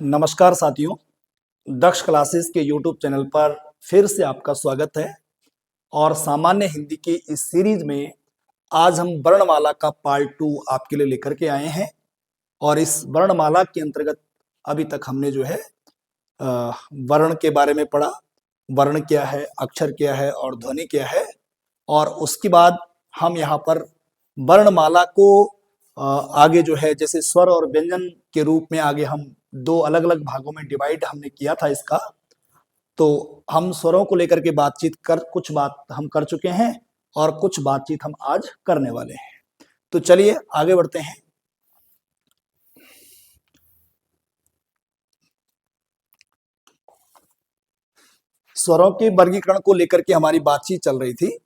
नमस्कार साथियों, दक्ष क्लासेस के YouTube चैनल पर फिर से आपका स्वागत है। और सामान्य हिंदी की इस सीरीज में आज हम वर्णमाला का पार्ट 2 आपके लिए लेकर के आए हैं। और इस वर्णमाला के अंतर्गत अभी तक हमने जो है वर्ण के बारे में पढ़ा, वर्ण क्या है, अक्षर क्या है और ध्वनि क्या है। और उसके बाद हम यहाँ पर वर्णमाला को आगे जो है जैसे स्वर और व्यंजन के रूप में आगे हम दो अलग अलग भागों में डिवाइड हमने किया था इसका। तो हम स्वरों को लेकर के बातचीत कर कुछ बात हम कर चुके हैं और कुछ बातचीत हम आज करने वाले हैं। तो चलिए आगे बढ़ते हैं। स्वरों के वर्गीकरण को लेकर के हमारी बातचीत चल रही थी।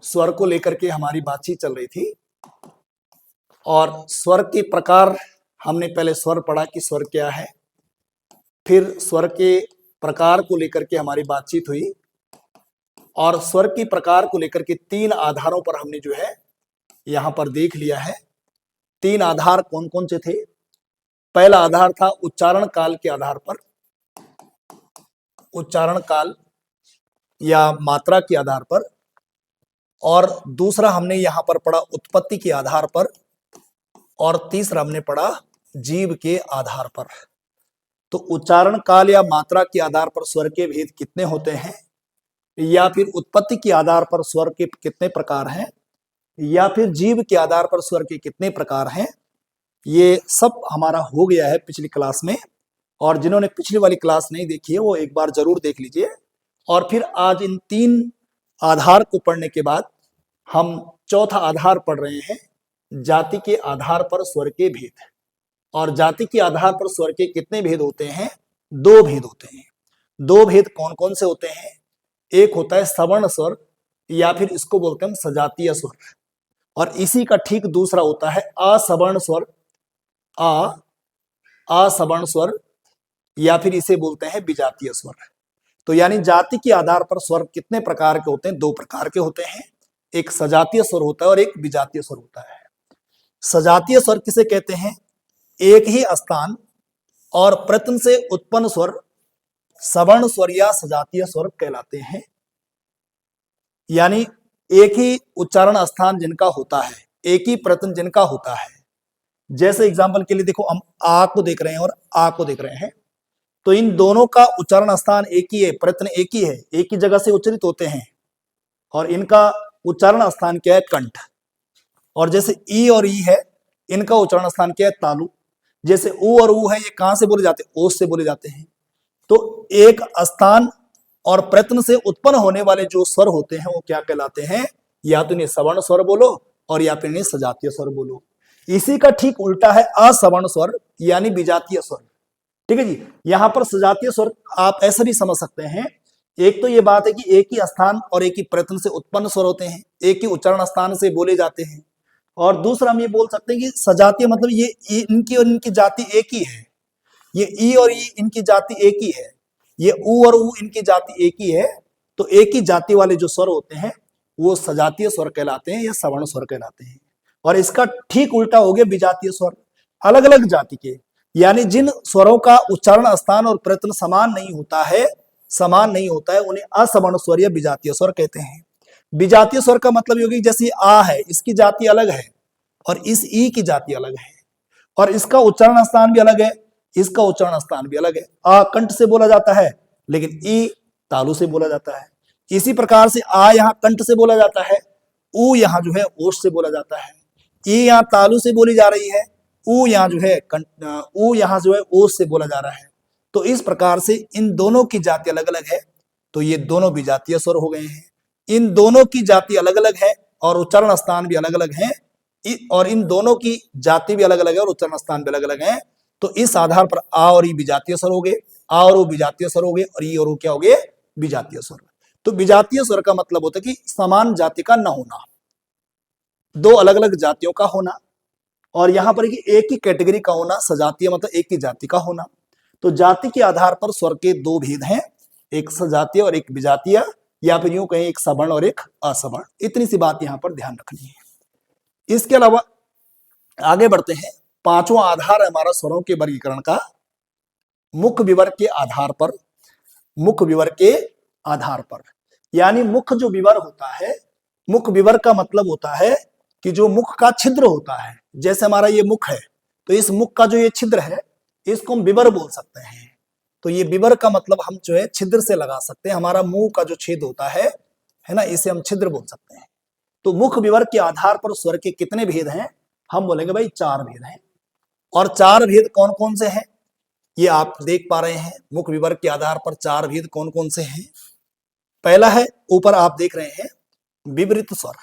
स्वर को लेकर के हमारी बातचीत चल रही थी और स्वर के प्रकार हमने पहले स्वर पढ़ा कि स्वर क्या है। फिर स्वर के प्रकार को लेकर के हमारी बातचीत हुई और स्वर के प्रकार को लेकर के तीन आधारों पर हमने जो है यहां पर देख लिया है। तीन आधार कौन कौन से थे? पहला आधार था उच्चारण काल के आधार पर, उच्चारण काल या मात्रा के आधार पर, और दूसरा हमने यहां पर पढ़ा उत्पत्ति के आधार पर, और तीसरा हमने पढ़ा जीव के आधार पर। तो उच्चारण काल या मात्रा के आधार पर स्वर के भेद कितने होते हैं, या फिर उत्पत्ति के आधार पर स्वर के कितने प्रकार हैं, या फिर जीव के आधार पर स्वर के कितने प्रकार हैं, ये सब हमारा हो गया है पिछली क्लास में। और जिन्होंने पिछली वाली क्लास नहीं देखी है वो एक बार जरूर देख लीजिए। और फिर आज इन तीन आधार को पढ़ने के बाद हम चौथा आधार पढ़ रहे हैं, जाति के आधार पर स्वर के भेद। और जाति के आधार पर स्वर के कितने भेद होते हैं? दो भेद होते हैं। दो भेद कौन कौन से होते हैं? एक होता है सवर्ण स्वर, या फिर इसको बोलते हैं हम सजातीय स्वर, और इसी का ठीक दूसरा होता है असवर्ण स्वर, असवर्ण स्वर, या फिर इसे बोलते हैं विजातीय स्वर। तो यानी जाति के आधार पर स्वर कितने प्रकार के होते हैं? दो प्रकार के होते हैं। एक सजातीय स्वर होता है और एक विजातीय स्वर होता है। सजातीय स्वर किसे कहते हैं? एक ही स्थान और प्रत्यय से उत्पन्न स्वर सवर्ण स्वर या सजातीय स्वर कहलाते हैं। यानी एक ही उच्चारण स्थान जिनका होता है, एक ही प्रत्यय जिनका होता है। जैसे एग्जांपल के लिए देखो, हम आ को देख रहे हैं और आ को देख रहे हैं, तो इन दोनों का उच्चारण स्थान एक ही है, प्रत्यय एक ही है, एक ही जगह से उच्चारित होते हैं, और इनका उच्चारण स्थान क्या है? कंठ। और जैसे ई और ई है, इनका उच्चारण स्थान क्या है? तालु। जैसे ऊ और ऊ है, ये कहां से बोले जाते हैं? ओस से बोले जाते हैं। तो एक स्थान और प्रत्यय से उत्पन्न होने वाले जो स्वर होते हैं वो क्या कहलाते हैं? या तो इन्हें सवर्ण स्वर बोलो और या फिर इन्हें सजातीय स्वर बोलो। इसी का ठीक उल्टा है असवर्ण स्वर यानी विजातीय स्वर। ठीक है जी। यहां पर सजातीय स्वर आप ऐसा भी समझ सकते हैं, एक तो ये बात है कि एक ही स्थान और एक ही प्रत्यय से उत्पन्न स्वर होते हैं, एक ही उच्चारण स्थान से बोले जाते हैं। और दूसरा हम ये बोल सकते हैं कि सजातीय मतलब ये इनकी और इनकी जाति एक ही है, ये ई और ई इनकी जाति एक ही है, ये ऊ और ऊ इनकी जाति एक ही है। तो एक ही जाति वाले जो स्वर होते हैं वो सजातीय स्वर कहलाते हैं या सवर्ण स्वर कहलाते हैं। और इसका ठीक उल्टा हो गया विजातीय स्वर, अलग अलग जाति के, यानी जिन स्वरों का उच्चारण स्थान और प्रत्यय समान नहीं होता है, उन्हें असवर्ण स्वर या विजातीय स्वर कहते हैं। विजातीय स्वर का मतलब योगी जैसे आ है, इसकी जाति अलग है और इस ई की जाति अलग है, और इसका उच्चारण स्थान भी अलग है, इसका उच्चारण स्थान भी अलग है। आ कंठ से बोला जाता है लेकिन ई तालु से बोला जाता है। इसी प्रकार से आ यहाँ कंठ से बोला जाता है, ऊ यहाँ जो है ओष्ठ से बोला जाता है। ई यहाँ तालु से बोली जा रही है, ऊ यहाँ जो है ऊ यहाँ जो है ओष्ठ से बोला जा रहा है। तो इस प्रकार से इन दोनों की जाति अलग अलग है, तो ये दोनों विजातीय स्वर हो गए हैं। इन दोनों की जाति अलग अलग है और उच्चारण स्थान भी अलग अलग है, और इन दोनों की जाति भी अलग अलग है और उच्चारण स्थान भी अलग अलग है। तो इस आधार पर आ और ई विजातीय स्वर हो गए, आ और ओ विजातीय स्वर हो गए, और ई और ओ क्या हो गए? विजातीय स्वर। तो विजातीय स्वर का मतलब होता है कि समान जाति का न होना, दो अलग अलग जातियों का होना, और यहां पर एक ही कैटेगरी का होना। सजातीय मतलब एक ही जाति का होना। तो जाति के आधार पर स्वर के दो भेद हैं, एक सजातीय और एक विजातीय, या फिर यूं कहें एक सवर्ण और एक असवर्ण। इतनी सी बात यहां पर ध्यान रखनी है। इसके अलावा आगे बढ़ते हैं। पांचवा आधार है हमारा स्वरों के वर्गीकरण का, मुख विवर के आधार पर। मुख विवर के आधार पर यानी मुख जो विवर होता है, मुख विवर का मतलब होता है कि जो मुख का छिद्र होता है, जैसे हमारा ये मुख है, तो इस मुख का जो ये छिद्र है इसको हम विवर बोल सकते हैं। तो ये विवर का मतलब हम जो है छिद्र से लगा सकते हैं, हमारा मुंह का जो छेद होता है ना, इसे हम छिद्र बोल सकते हैं। तो मुख विवर के आधार पर स्वर के कितने भेद हैं, हम बोलेंगे भाई 4 भेद हैं। और 4 भेद कौन कौन से हैं ये आप देख पा रहे हैं। मुख विवर के आधार पर 4 भेद कौन कौन से हैं। पहला है, ऊपर आप देख रहे हैं, विवृत स्वर।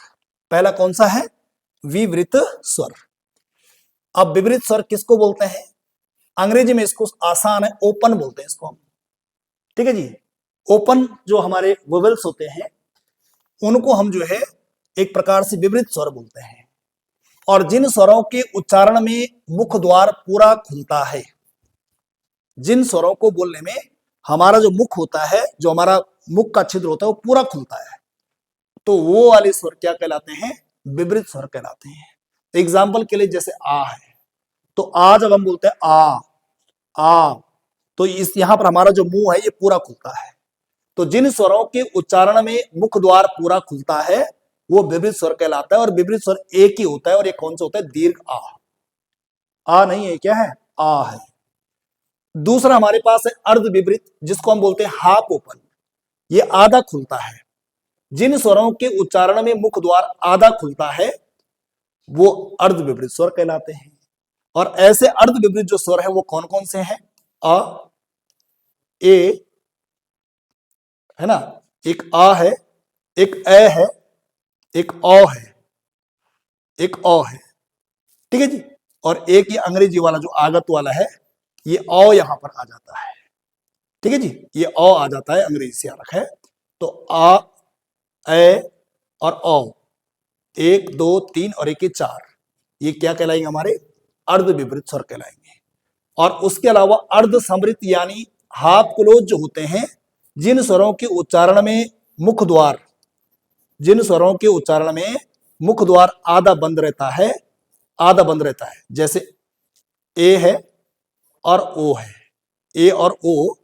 पहला कौन सा है, विवृत स्वर। अब विवृत स्वर किसको बोलते हैं, अंग्रेजी में इसको आसान है, ओपन बोलते हैं इसको हम, ठीक है जी। ओपन जो हमारे वोवेल्स होते हैं उनको हम जो है एक प्रकार से विवृत स्वर बोलते हैं। और जिन स्वरों के उच्चारण में मुख द्वार पूरा खुलता है, जिन स्वरों को बोलने में हमारा जो मुख होता है, जो हमारा मुख का छिद्र होता है वो पूरा खुलता है, तो वो वाले स्वर क्या कहलाते हैं, विवृत स्वर कहलाते हैं। तो एग्जाम्पल के लिए जैसे आ है, तो आ जब हम बोलते हैं आ, तो इस यहां पर हमारा जो मुंह है ये पूरा खुलता है। तो जिन स्वरों के उच्चारण में मुख द्वार पूरा खुलता है वो विवृत स्वर कहलाता है। और विवृत स्वर एक ही होता है, और एक कौन सा होता है, दीर्घ आ नहीं है, क्या है, आ है। दूसरा हमारे पास है अर्ध विवृत, जिसको हम बोलते हैं हाफ ओपन, ये आधा खुलता है। जिन स्वरों के उच्चारण में मुख द्वार आधा खुलता है वो अर्ध विवृत स्वर कहलाते हैं। और ऐसे अर्ध विवृत जो स्वर है वो कौन कौन से हैं, अ, ए है ना, एक आ है, एक ए है, एक औ है, एक औ है, ठीक है जी। और एक ये अंग्रेजी वाला जो आगत वाला है, ये औ यहां पर आ जाता है, ठीक है जी, ये औ आ जाता है, अंग्रेजी से आ रखा है। तो आ, ए और औ, 1 2 3 और 1 4, ये क्या कहलाएंगे, हमारे अर्ध विवृत स्वर कहलाएंगे। और उसके अलावा अर्ध समृत यानी हाफ क्लोज जो होते हैं, जिन स्वरों के उच्चारण में मुख द्वार, जिन स्वरों के उच्चारण में मुख द्वार आधा बंद रहता है, आधा बंद रहता है, जैसे ए है और ओ है, ए और ओ,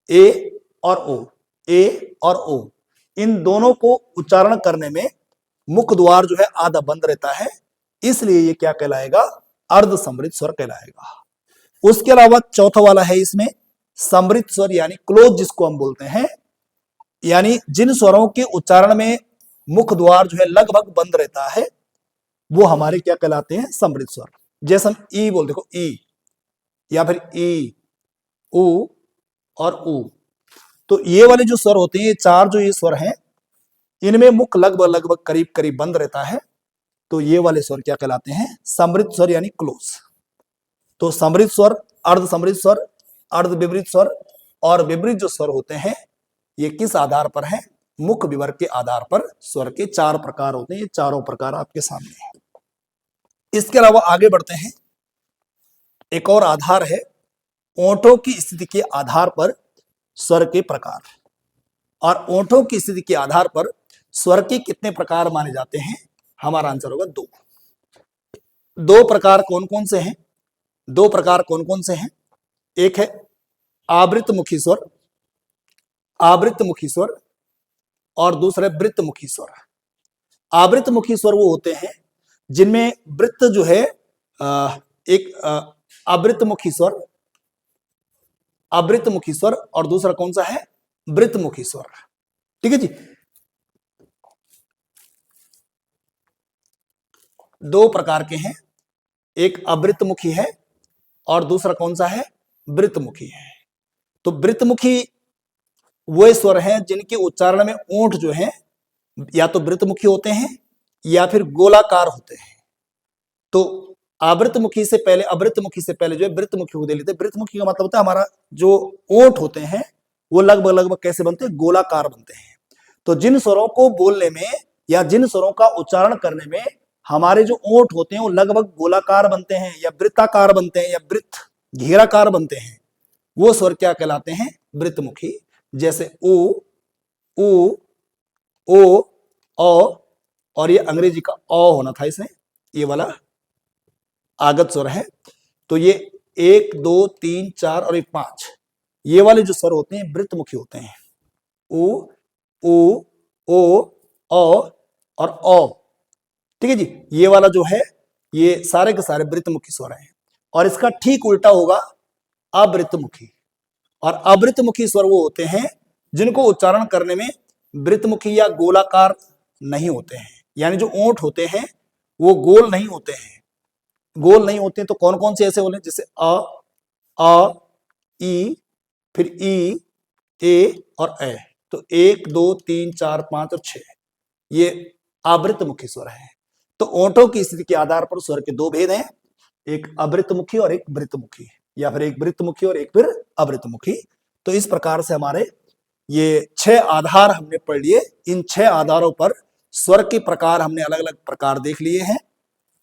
ए और ओ, ए और ओ, इन दोनों को उच्चारण करने में मुख द्वार जो है आधा बंद रहता है, इसलिए ये क्या कहलाएगा, अर्ध समृत स्वर कहलाएगा। उसके अलावा चौथा वाला है इसमें समृत स्वर यानी क्लोज, जिसको हम बोलते हैं, यानी जिन स्वरों के उच्चारण में मुख द्वार जो है लगभग बंद रहता है वो हमारे क्या कहलाते हैं, समृत स्वर। जैसे हम ई बोल, देखो ई, या फिर ई, उ और उ, तो ये वाले जो स्वर होते हैं, ये 4 जो ये स्वर हैं, इनमें मुख लगभग लगभग करीब करीब बंद रहता है, तो ये वाले स्वर क्या कहलाते हैं, समृत स्वर यानी क्लोज। तो समृत स्वर, अर्ध समृत स्वर, अर्ध विवृत स्वर और विवृत जो स्वर होते हैं ये किस आधार पर है, मुख विवर के आधार पर स्वर के 4 प्रकार होते हैं। ये चारों प्रकार आपके सामने है। इसके अलावा आगे बढ़ते हैं, एक और आधार है ओंठों की स्थिति के आधार पर स्वर के प्रकार। और ओंठों की स्थिति के आधार पर स्वर के कितने प्रकार माने जाते हैं, हमारा आंसर होगा 2। 2 प्रकार कौन कौन से हैं, 2 प्रकार कौन कौन से हैं, एक है आवृतमुखी स्वर, आवृतमुखी स्वर, और दूसरा वृत्त मुखी स्वर। आवृत मुखी स्वर वो होते हैं जिनमें वृत्त जो है एक आवृत मुखी स्वर, आवृत मुखी स्वर, और दूसरा कौन सा है, वृत्त मुखी स्वर, ठीक है जी। 2 प्रकार के हैं, एक आवृत मुखी है और दूसरा कौन सा है, वृत्त मुखी है। तो वृत्त मुखी वो स्वर हैं जिनके उच्चारण में ओंठ जो है या तो वृत्तमुखी होते हैं या फिर गोलाकार होते हैं। तो आवृतमुखी से पहले, अवृतमुखी से पहले जो है वृत्तमुखी को दे लेते हैं। वृत्तमुखी का मतलब होता है हमारा जो ओंठ होते हैं वो लगभग लगभग कैसे बनते हैं, गोलाकार बनते हैं। तो जिन स्वरों को बोलने में या जिन स्वरों का उच्चारण करने में हमारे जो ओंठ होते हैं वो लगभग गोलाकार बनते हैं या वृत्ताकार बनते हैं या वृत्त घेराकार बनते हैं, वो स्वर क्या कहलाते हैं, वृत्तमुखी। जैसे उ, उ, ओ, औ, और ये अंग्रेजी का औ होना था इसमें, ये वाला आगत स्वर है। तो ये 1 2 3 4 और 5 ये वाले जो स्वर होते हैं वृत्तमुखी होते हैं। उ उ ओ और औ। ठीक है जी, ये वाला जो है ये सारे के सारे वृत्तमुखी स्वर हैं। और इसका ठीक उल्टा होगा अवृत्तमुखी। और अवृत्तमुखी स्वर वो होते हैं जिनको उच्चारण करने में वृत्तमुखी या गोलाकार नहीं होते हैं, यानी जो ओंठ होते हैं वो गोल नहीं होते हैं। गोल नहीं होते हैं तो कौन कौन से ऐसे बोले, जैसे अ ई, फिर ई, ए और ए। तो 1 2 3 4 5 और 6 ये आवृत्तमुखी स्वर है। तो ओंठों की स्थिति के आधार पर स्वर के दो भेद हैं, एक अवृत्तमुखी और एक वृत्तमुखी, या फिर एक वृत्तमुखी और एक फिर अवृत्तमुखी। तो इस प्रकार से हमारे ये 6 आधार हमने पढ़ लिए। इन 6 आधारों पर स्वर के प्रकार हमने अलग अलग प्रकार देख लिए हैं।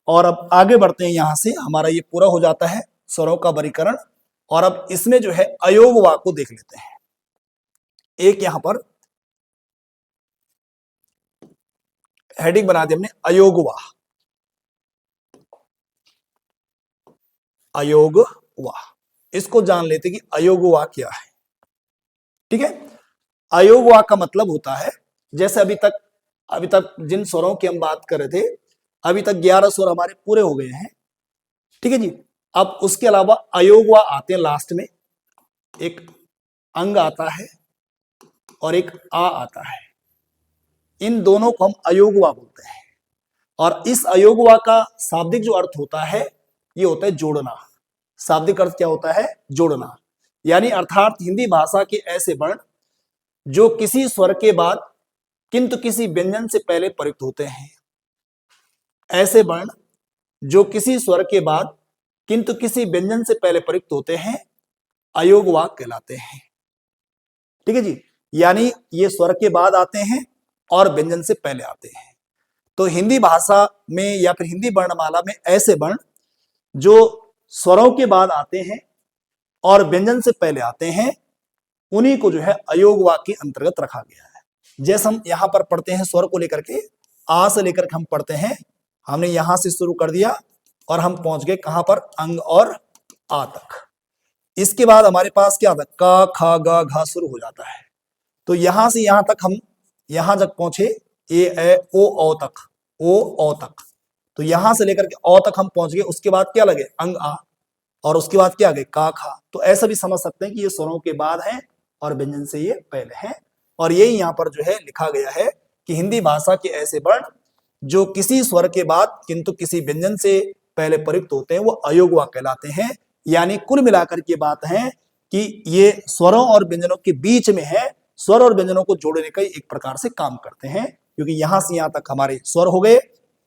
और अब आगे बढ़ते हैं, यहां से हमारा ये पूरा हो जाता है स्वरों का वर्गीकरण। और अब इसमें जो है अयोग वाक को देख लेते हैं। एक यहां पर हेडिंग बना दी हमने, अयोग वाह। अयोग वाह, इसको जान लेते कि अयोग वाह क्या है। ठीक है, अयोग वाह का मतलब होता है, जैसे अभी तक जिन स्वरों की हम बात कर रहे थे, अभी तक 11 स्वर हमारे पूरे हो गए हैं। ठीक है जी, अब उसके अलावा अयोग वाह आते हैं लास्ट में, एक अंग आता है और एक आ आता है। इन दोनों को हम अयोग वाह बोलते हैं। और इस अयोग वाह का शाब्दिक जो अर्थ होता है ये होता है जोड़ना। शाब्दिक अर्थ क्या होता है? जोड़ना। यानी अर्थात हिंदी भाषा के ऐसे वर्ण जो किसी स्वर के बाद किंतु किसी व्यंजन से पहले प्रयुक्त होते हैं। ऐसे वर्ण जो किसी स्वर के बाद किंतु किसी व्यंजन से पहले प्रयुक्त होते हैं अयोग वाह कहलाते हैं। ठीक है जी, यानी ये स्वर के बाद आते हैं और व्यंजन से पहले आते हैं। तो हिंदी भाषा में या फिर हिंदी वर्णमाला में ऐसे वर्ण जो स्वरों के बाद आते हैं और व्यंजन से पहले आते हैं, उन्हीं को जो है अयोग वाक के अंतर्गत रखा गया है। जैसे हम यहां पर पढ़ते हैं स्वर को लेकर के, आ से लेकर के हम पढ़ते हैं, हमने यहां से शुरू कर दिया और हम पहुंच गए कहां पर? अंग और आ तक। इसके बाद हमारे पास क्या आता है? का, खा, गा, घा शुरू हो जाता है। तो यहां से यहां तक हम यहां तक पहुंचे, ए, ए, ओ, औ तक, ओ, औ तक। तो यहां से लेकर के औ तक हम पहुंच गए। उसके बाद क्या लगे? अंग, आ। और उसके बाद क्या आ गए? का, खा। तो ऐसा भी समझ सकते हैं कि ये स्वरों के बाद है और व्यंजन से ये पहले हैं। और यही यहाँ पर जो है लिखा गया है कि हिंदी भाषा के ऐसे वर्ण जो किसी स्वर के बाद किंतु किसी व्यंजन से पहले प्रयुक्त होते हैं वो अयोग वाक कहलाते हैं। यानी कुल मिलाकर की बात है कि ये स्वरों और व्यंजनों के बीच में है, स्वर और व्यंजनों को जोड़ने का एक प्रकार से काम करते हैं। क्योंकि यहां से यहां तक हमारे स्वर हो गए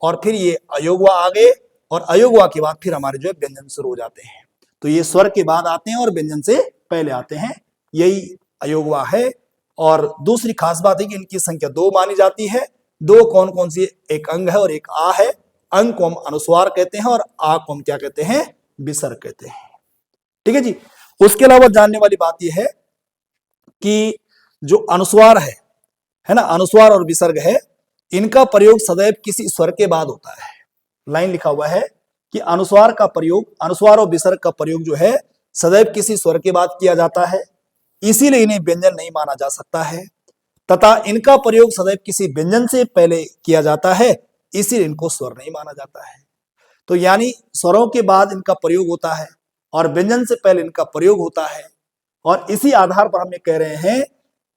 और फिर ये अयोग वाक आ गए और अयोग वाक के बाद फिर हमारे जो है व्यंजन शुरू हो जाते हैं। तो ये स्वर के बाद आते हैं और व्यंजन से पहले आते हैं, यही अयोग वाक है। और दूसरी खास बात है कि इनकी संख्या 2 मानी जाती है। 2 कौन कौन सी? एक अंग है और एक आ है। अंग को हम अनुस्वार कहते हैं और आ को हम क्या कहते हैं? विसर्ग कहते हैं। ठीक है जी। उसके अलावा जानने वाली बात यह है कि जो अनुस्वार है ना, अनुस्वार और विसर्ग है, इनका प्रयोग सदैव किसी स्वर के बाद होता है। लाइन लिखा हुआ है कि अनुस्वार का प्रयोग, अनुस्वार और विसर्ग का प्रयोग जो है सदैव किसी स्वर के बाद किया जाता है, इसीलिए इन्हें व्यंजन नहीं माना जा सकता है। तथा इनका प्रयोग सदैव किसी व्यंजन से पहले किया जाता है, इसीलिए इनको स्वर नहीं माना जाता है। तो यानी स्वरों के बाद इनका प्रयोग होता है और व्यंजन से पहले इनका प्रयोग होता है। और इसी आधार पर हम ये कह रहे हैं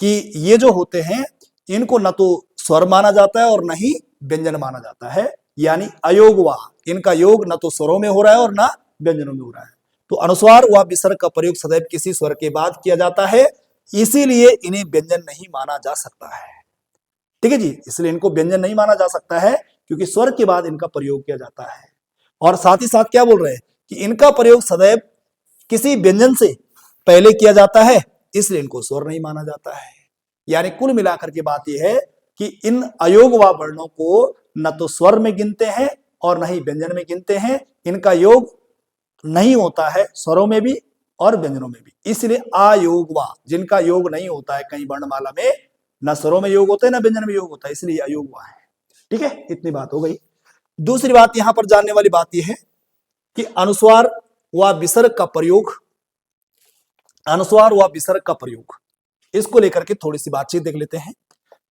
कि ये जो होते हैं इनको न तो स्वर माना जाता है और न ही व्यंजन माना जाता है। यानी अयोग वाह, इनका योग न तो स्वरों में हो रहा है और न व्यंजनों में हो रहा है। तो अनुस्वार व विसर्ग का प्रयोग सदैव किसी स्वर के बाद किया जाता है, इसीलिए इन्हें व्यंजन नहीं माना जा सकता है। ठीक है जी, इसलिए इनको व्यंजन नहीं माना जा सकता है क्योंकि स्वर के बाद इनका प्रयोग किया जाता है। और साथ ही साथ क्या बोल रहे हैं कि इनका प्रयोग सदैव किसी व्यंजन से पहले किया जाता है, इसलिए इनको स्वर नहीं माना जाता है। यानी कुल मिलाकर के बात यह है कि इन अयोग व वर्णों को न तो स्वर में गिनते हैं और न ही व्यंजन में गिनते हैं। इनका योग नहीं होता है स्वरों में भी और व्यंजनों में भी, इसलिए अयोग वा, जिनका योग नहीं होता है कई वर्णमाला में, न स्वरों में योग होता है न व्यंजन में योग होता है, इसलिए अयोग वा है। ठीक है, इतनी बात हो गई। दूसरी बात यहां पर जानने वाली बात यह है कि अनुस्वार व विसर्ग का प्रयोग, अनुस्वार व विसर्ग का प्रयोग, इसको लेकर के थोड़ी सी बातचीत देख लेते हैं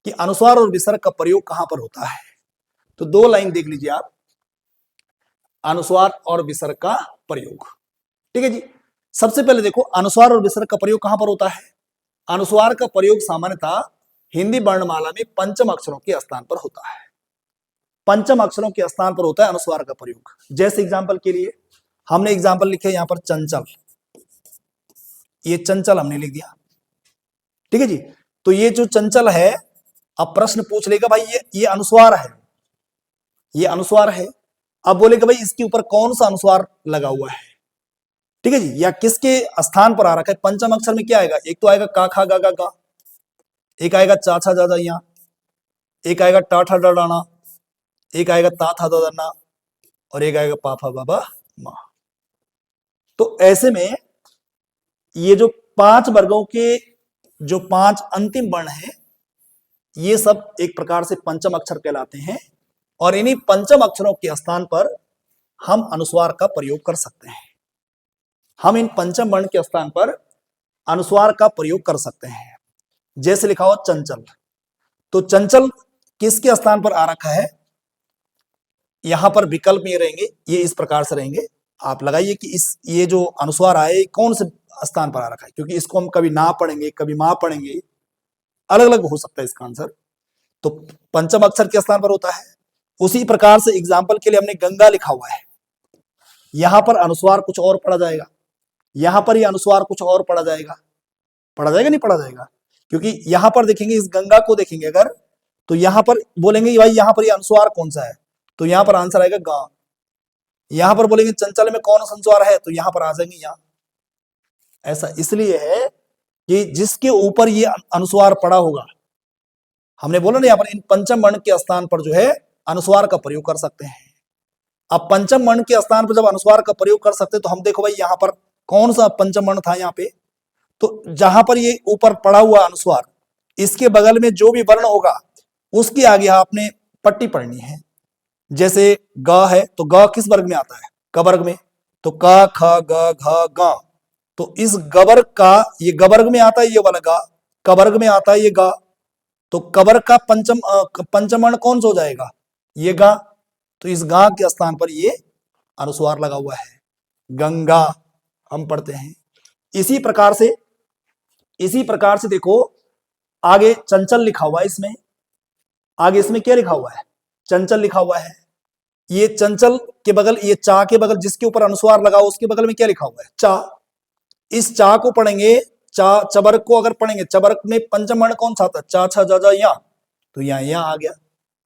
कि अनुस्वार और विसर्ग का प्रयोग कहां पर होता है। तो दो लाइन देख लीजिए आप, अनुस्वार और विसर्ग का प्रयोग। ठीक है जी। सबसे पहले देखो अनुस्वार और विसर्ग का प्रयोग कहां पर होता है। अनुस्वार का प्रयोग सामान्यतः हिंदी वर्णमाला में पंचम अक्षरों के स्थान पर होता है। पंचम अक्षरों के स्थान पर होता है अनुस्वार का प्रयोग। जैसे एग्जांपल के लिए हमने एग्जांपल लिखे यहां पर चंचल, ये चंचल हमने लिख दिया। ठीक है जी। तो ये जो चंचल है, अब प्रश्न पूछ लेगा भाई ये अनुस्वार है, ये अनुस्वार है। अब बोलेगा भाई इसके ऊपर कौन सा अनुस्वार लगा हुआ है। ठीक है जी। या किसके स्थान पर आ रखा है। पंचम अक्षर में क्या आएगा, एक तो आएगा का खा गा गा गा, एक आएगा चा छा जा जा या, एक आएगा टा ठा डा डाना, एक आएगा ता था दा ना, और एक आएगा पा फा बाबा मा। तो ऐसे में ये जो 5 वर्गों के जो 5 अंतिम वर्ण हैं, ये सब एक प्रकार से पंचम अक्षर कहलाते हैं, और इन्हीं पंचम अक्षरों के स्थान पर हम अनुस्वार का प्रयोग कर सकते हैं। हम इन पंचम वर्ण के स्थान पर अनुस्वार का प्रयोग कर सकते हैं। जैसे लिखा हो चंचल, तो चंचल किसके स्थान पर आ रखा है, यहां पर विकल्प ये रहेंगे, ये इस प्रकार से रहेंगे। आप लगाइए कि ये जो अनुस्वार आए कौन से स्थान पर आ रखा है, क्योंकि इसको हम कभी ना पढ़ेंगे कभी मां पढ़ेंगे, अलग अलग हो सकता है इसका आंसर। तो पंचम अक्षर के स्थान पर होता है। उसी प्रकार से एग्जाम्पल के लिए हमने गंगा लिखा हुआ है, यहां पर अनुस्वार कुछ और पढ़ा जाएगा, यहां पर ये अनुस्वार कुछ और पढ़ा जाएगा। पढ़ा जाएगा नहीं पढ़ा जाएगा, क्योंकि यहां पर देखेंगे, इस गंगा को देखेंगे अगर, तो यहां पर बोलेंगे भाई यहां पर ये अनुस्वार कौन सा है, तो यहां पर आंसर आएगा गा। यहां पर बोलेंगे चंचल में कौन सा अनुस्वार है, तो यहां पर आ जाएंगे यहां। ऐसा इसलिए है कि जिसके ऊपर ये अनुस्वार पड़ा होगा, हमने बोला ना यहाँ पर इन पंचम वर्ण के स्थान पर जो है अनुस्वार का प्रयोग कर सकते हैं। अब पंचम वर्ण के स्थान पर जब अनुस्वार का प्रयोग कर सकते हैं, तो हम देखो भाई यहाँ पर कौन सा पंचम वर्ण था यहाँ पे, तो जहां पर ये ऊपर पड़ा हुआ अनुस्वार, इसके बगल में जो भी वर्ण होगा उसके आगे आपने पट्टी पढ़नी है। जैसे ग है, तो ग किस वर्ग में आता है, क वर्ग में, तो क ख ग घ ग, तो इस ग वर्ग का, ये ग वर्ग में आता है ये वाला ग, क वर्ग में आता है ये ग, तो क वर्ग का पंचम वर्ण कौन सा हो जाएगा, ये गा। तो इस गा के स्थान पर ये अनुस्वार लगा हुआ है, गंगा हम पढ़ते हैं। इसी प्रकार से देखो आगे चंचल लिखा हुआ है, इसमें आगे इसमें क्या लिखा हुआ है, चंचल लिखा हुआ है। ये चंचल के बगल, ये चा के बगल जिसके ऊपर अनुस्वार लगा उसके बगल में क्या लिखा हुआ है, चा। इस चा को पढ़ेंगे, चा चबर्ग को अगर पढ़ेंगे, चबर्ग में पंचम वर्ण कौन सा आता है, चा छा जा जा या, तो यहाँ आ गया।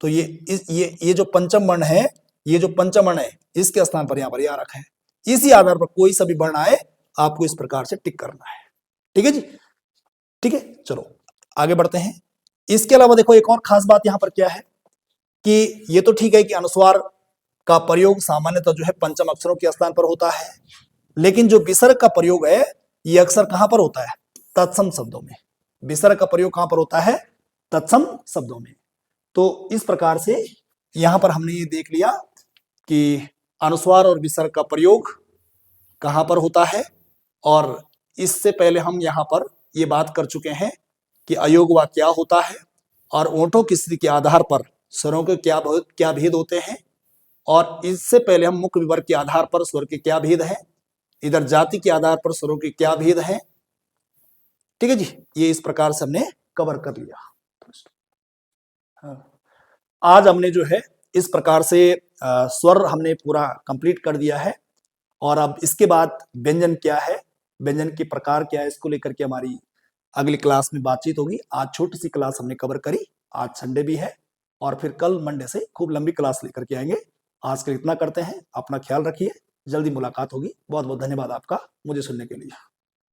तो ये जो पंचम वर्ण है, ये जो पंचम वर्ण है, इसके स्थान पर यहाँ पर आ रखा है। इसी आधार पर कोई सा भी वर्ण आए आपको इस प्रकार से टिक करना है। ठीक है जी, ठीक है। चलो आगे बढ़ते हैं। इसके अलावा देखो एक और खास बात यहाँ पर क्या है कि ये तो ठीक है कि अनुस्वार का प्रयोग सामान्यतः जो है पंचम अक्षरों के स्थान पर होता है, लेकिन जो विसर्ग का प्रयोग है ये अक्सर कहां पर होता है, तत्सम शब्दों में। विसर्ग का प्रयोग कहां पर होता है, तत्सम शब्दों में। तो इस प्रकार से यहां पर हमने ये देख लिया कि अनुस्वार और विसर्ग का प्रयोग कहां पर होता है, और इससे पहले हम यहां पर ये बात कर चुके हैं कि अयोगवा क्या होता है, और ओंठों की स्थिति के आधार पर स्वरों के क्या भेद होते हैं, और इससे पहले हम मुख्य विवर्ग के आधार पर स्वर के क्या भेद हैं, इधर जाति के आधार पर स्वरों के क्या भेद हैं। ठीक है जी, ये इस प्रकार से हमने कवर कर लिया। आज हमने जो है इस प्रकार से स्वर हमने पूरा कंप्लीट कर दिया है, और अब इसके बाद व्यंजन क्या है, व्यंजन के प्रकार क्या है, इसको लेकर के हमारी अगली क्लास में बातचीत होगी। आज छोटी सी क्लास हमने कवर करी, आज संडे भी है, और फिर कल मंडे से खूब लंबी क्लास लेकर के आएंगे। आज के इतना करते हैं, अपना ख्याल रखिए, जल्दी मुलाकात होगी। बहुत बहुत धन्यवाद आपका मुझे सुनने के लिए।